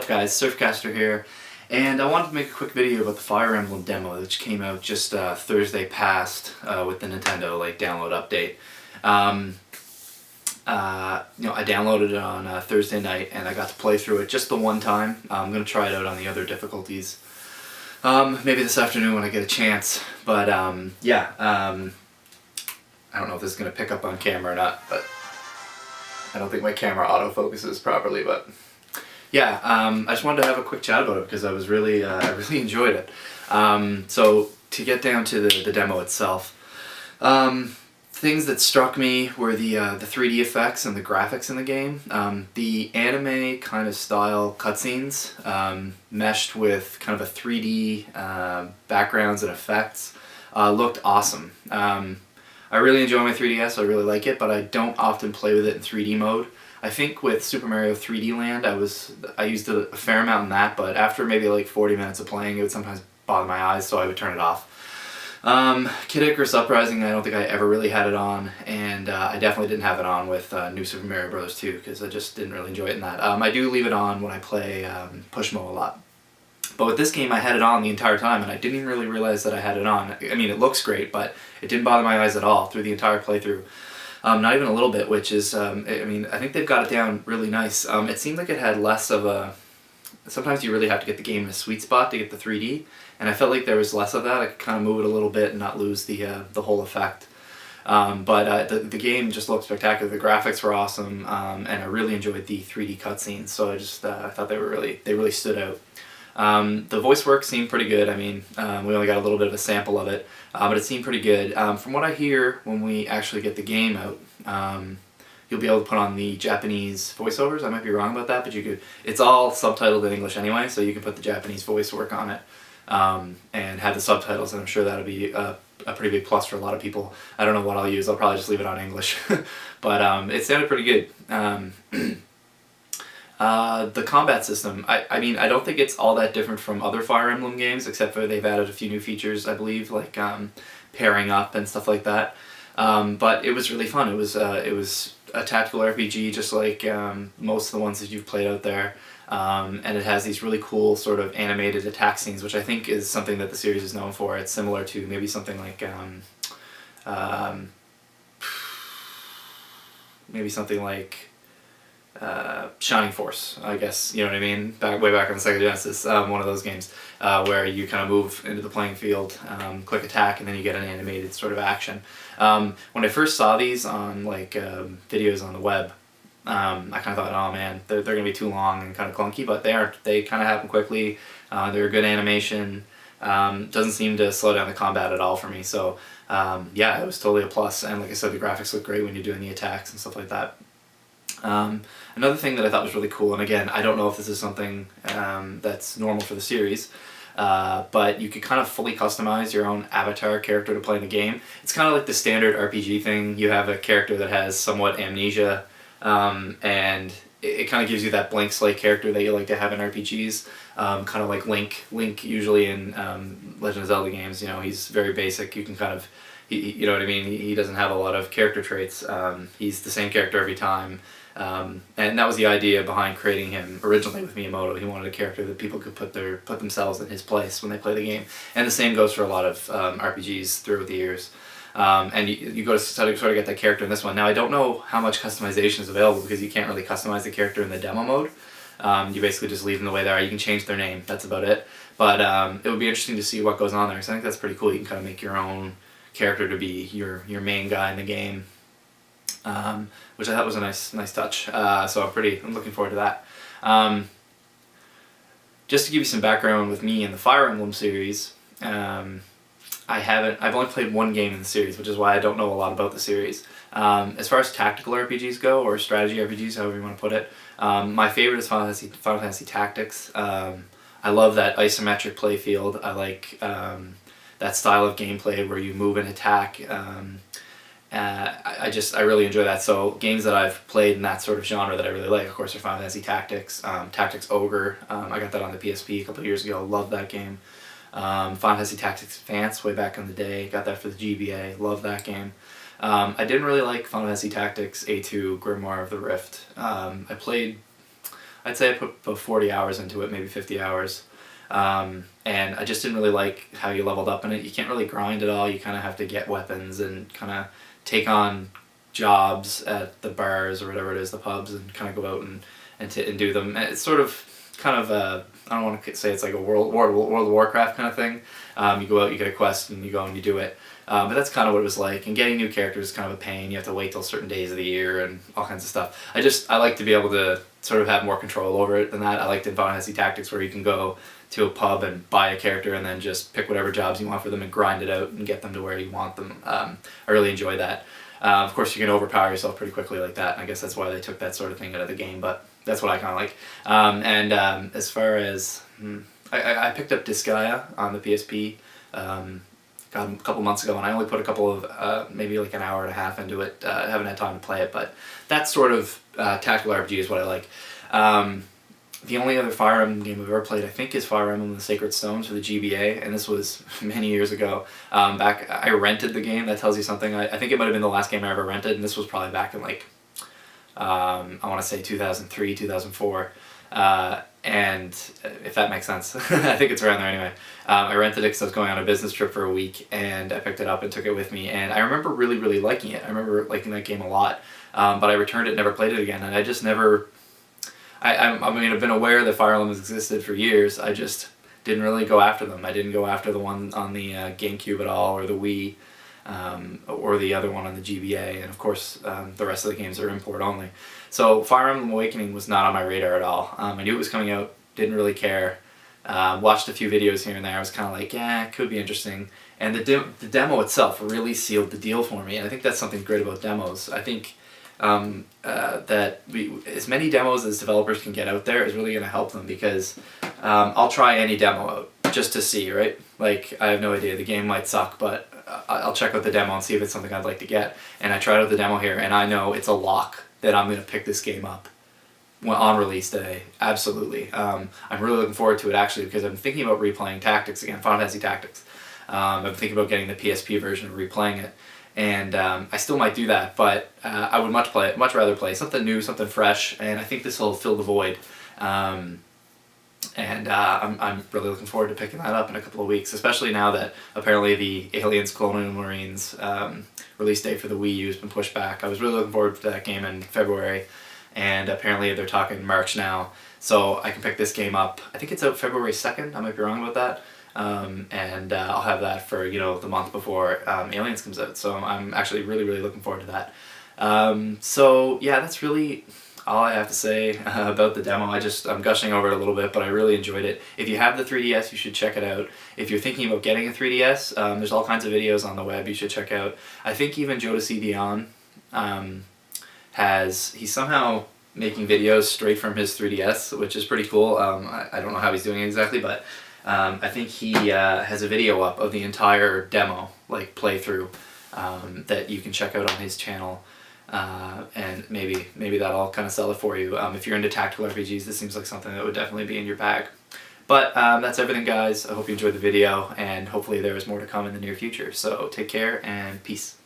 up, guys? Surfcaster here, and I wanted to make a quick video about the Fire Emblem demo, which came out just Thursday past with the Nintendo download update. I downloaded it on Thursday night, and I got to play through it just the one time. I'm gonna try it out on the other difficulties, maybe this afternoon when I get a chance. But I don't know if this is gonna pick up on camera or not, but I don't think my camera autofocuses properly, but. Yeah, I just wanted to have a quick chat about it because I was really, I really enjoyed it. So to get down to the demo itself, things that struck me were the 3D effects and the graphics in the game. The anime kind of style cutscenes meshed with kind of a 3D backgrounds and effects looked awesome. I really enjoy my 3DS, I really like it, but I don't often play with it in 3D mode. I think with Super Mario 3D Land, I used a fair amount in that, but after maybe like 40 minutes of playing, it would sometimes bother my eyes, so I would turn it off. Kid Icarus Uprising, I don't think I ever really had it on, and I definitely didn't have it on with New Super Mario Bros. 2, because I just didn't really enjoy it in that. I do leave it on when I play Pushmo a lot. But with this game, I had it on the entire time, and I didn't even really realize that I had it on. I mean, it looks great, but it didn't bother my eyes at all through the entire playthrough. Not even a little bit, which is, I mean, I think they've got it down really nice. It seemed like it had less of a... Sometimes you really have to get the game in a sweet spot to get the 3D, and I felt like there was less of that. I could kind of move it a little bit and not lose the whole effect. But the game just looked spectacular. The graphics were awesome, and I really enjoyed the 3D cutscenes, so I just I thought they really stood out. The voice work seemed pretty good. I mean, we only got a little bit of a sample of it, but it seemed pretty good. From what I hear, when we actually get the game out, you'll be able to put on the Japanese voiceovers. I might be wrong about that, but you could. It's all subtitled in English anyway, so you can put the Japanese voice work on it and have the subtitles, and I'm sure that'll be a pretty big plus for a lot of people. I don't know what I'll use. I'll probably just leave it on English, but it sounded pretty good. The combat system, I mean, I don't think it's all that different from other Fire Emblem games, except for they've added a few new features, I believe, like pairing up and stuff like that. But it was really fun. It was a tactical RPG, just like most of the ones that you've played out there. And it has these really cool sort of animated attack scenes, which I think is something that the series is known for. It's similar to maybe something like Shining Force, I guess, you know what I mean? Way back on the Sega Genesis, one of those games where you kind of move into the playing field, click attack, and then you get an animated sort of action. When I first saw these on videos on the web, I kind of thought, oh man, they're going to be too long and kind of clunky, but they aren't. They kind of happen quickly. They're a good animation. Doesn't seem to slow down the combat at all for me. So yeah, it was totally a plus. And like I said, the graphics look great when you're doing the attacks and stuff like that. Another thing that I thought was really cool, and again, I don't know if this is something that's normal for the series, but you could kind of fully customize your own avatar character to play in the game. It's kind of like the standard RPG thing. You have a character that has somewhat amnesia, and it kind of gives you that blank slate character that you like to have in RPGs, kind of like Link. Link usually in Legend of Zelda games, you know, he's very basic. You can kind of, you know what I mean? He doesn't have a lot of character traits. He's the same character every time. And that was the idea behind creating him originally with Miyamoto. He wanted a character that people could put themselves in his place when they play the game. And the same goes for a lot of RPGs through the years. And you go to sort of get that character in this one. Now I don't know how much customization is available because you can't really customize the character in the demo mode. You basically just leave them the way they are. You can change their name, that's about it. But it would be interesting to see what goes on there, because I think that's pretty cool. You can kind of make your own character to be your main guy in the game. Which I thought was a nice touch. So I'm looking forward to that. Just to give you some background with me in the Fire Emblem series, I've only played one game in the series, which is why I don't know a lot about the series. As far as tactical RPGs go, or strategy RPGs, however you want to put it, my favorite is Final Fantasy Tactics. I love that isometric play field. I like that style of gameplay where you move and attack. I really enjoy that. So games that I've played in that sort of genre that I really like, of course, are Final Fantasy Tactics, Tactics Ogre. I got that on the PSP a couple of years ago. Love that game. Final Fantasy Tactics Advance way back in the day. Got that for the GBA. Love that game. I didn't really like Final Fantasy Tactics A2 Grimoire of the Rift. I played I'd say I put about 40 hours into it, maybe 50 hours. And I just didn't really like how you leveled up in it. You can't really grind at all. You kind of have to get weapons and kind of take on jobs at the bars or whatever it is, the pubs, and kind of go out and do them. And it's sort of kind of I don't want to say it's like a World of Warcraft kind of thing. You go out, you get a quest, and you go and you do it. But that's kind of what it was like. And getting new characters is kind of a pain. You have to wait till certain days of the year and all kinds of stuff. I like to be able to sort of have more control over it than that. I liked in Final Fantasy Tactics where you can go to a pub and buy a character and then just pick whatever jobs you want for them and grind it out and get them to where you want them. I really enjoy that. Of course, you can overpower yourself pretty quickly like that. And I guess that's why they took that sort of thing out of the game, but that's what I kind of like. As far as... I picked up Jodecideion on the PSP a couple months ago, and I only put a couple of, maybe like an hour and a half into it. I haven't had time to play it, but that sort of tactical RPG is what I like. The only other Fire Emblem game I've ever played, I think, is Fire Emblem: The Sacred Stones for the GBA, and this was many years ago. I rented the game. That tells you something. I think it might have been the last game I ever rented, and this was probably back in like, I want to say 2003, 2004. And if that makes sense, I think it's around there anyway. I rented it because I was going on a business trip for a week, and I picked it up and took it with me, and I remember really, really liking it. I remember liking that game a lot, but I returned it, never played it again, and I just never... I mean, I've been aware that Fire Emblem has existed for years. I just didn't really go after them. I didn't go after the one on the GameCube at all, or the Wii, or the other one on the GBA, and of course the rest of the games are import only. So Fire Emblem Awakening was not on my radar at all. I knew it was coming out, didn't really care. Watched a few videos here and there. I was kind of like, yeah, it could be interesting. And the demo itself really sealed the deal for me, and I think that's something great about demos. I think that as many demos as developers can get out there is really going to help them, because I'll try any demo out just to see, right? Like, I have no idea, the game might suck, but I'll check out the demo and see if it's something I'd like to get. And I tried out the demo here, and I know it's a lock that I'm going to pick this game up on release day. Absolutely. I'm really looking forward to it, actually, because I'm thinking about replaying Tactics again, Final Fantasy Tactics. I'm thinking about getting the PSP version and replaying it. And I still might do that, but I would much rather play something new, something fresh, and I think this will fill the void. I'm really looking forward to picking that up in a couple of weeks, especially now that apparently the Aliens Colonial Marines release date for the Wii U has been pushed back. I was really looking forward to that game in February, and apparently they're talking March now, so I can pick this game up. I think it's out February 2nd, I might be wrong about that. I'll have that for, the month before Aliens comes out, so I'm actually really, really looking forward to that. So yeah, that's really all I have to say about the demo. I'm gushing over it a little bit, but I really enjoyed it. If you have the 3DS, you should check it out. If you're thinking about getting a 3DS, there's all kinds of videos on the web you should check out. I think even Jodecideion he's somehow making videos straight from his 3DS, which is pretty cool. I don't know how he's doing it exactly, but I think he has a video up of the entire demo, like playthrough, that you can check out on his channel, and maybe that'll kind of sell it for you. If you're into tactical RPGs, this seems like something that would definitely be in your bag. But that's everything, guys. I hope you enjoyed the video, and hopefully there is more to come in the near future. So take care, and peace.